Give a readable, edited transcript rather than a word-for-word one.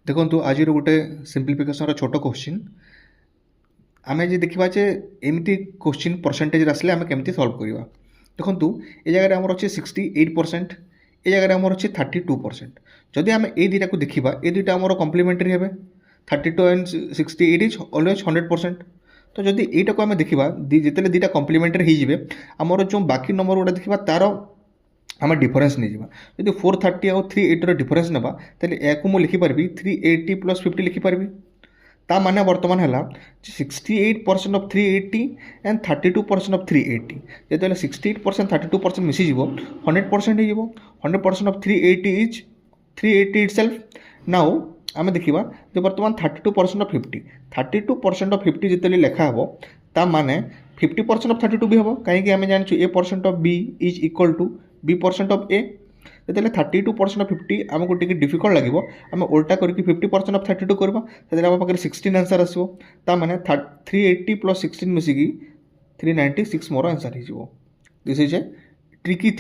देखो आज गोटे सिंप्लिफिकेशन छोट क्वेश्चन आम जे देखा जे एमती क्वेश्चन परसेंटेज आसले आम केमती सल्व करवा। देखो ये जगह आमर अच्छे 68%, ये जगह आमर अच्छे 32%। जदि आम ये दुटा को देखा ये दुटा आमर कम्प्लीमेंटारी हे 32 एंड 68 इज ऑलवेज 100%। तो जदि यहीटा को आम देखा जिते दुटा कम्प्लीमेंटारी हो आमर जो बाकी नंबर गुड़ा देखा तार आम डिफरेन्स नहीं जावा। जदि 430 और 380 डिफरेन्स ना तेल या लिखिपारि 380 + 50 लिखिपारि। ता माने वर्तमान है 68% ऑफ 380 एंड 32% ऑफ 380। जो 68% 32% मिसीज 100% हो 100% ऑफ 380 इज 380 इटसेल्फ। नाउ आम देखा जो बर्तमान 32% ऑफ 50, 32% ऑफ 50 जिते लेखा हे ता माने 50% ऑफ 32 भी हम कहीं आम जानूँ A percent of B is equal to B percent of A. जो 32% ऑफ 50 आमको टी डिफिकल्ट लगे आम उल्टा करके 50% ऑफ 32 करवा से आम पाखे 16 आंसर आसो। मैंने 380 + 16 मिसिकी 396 मोर आंसर हो। This is a tricky thing.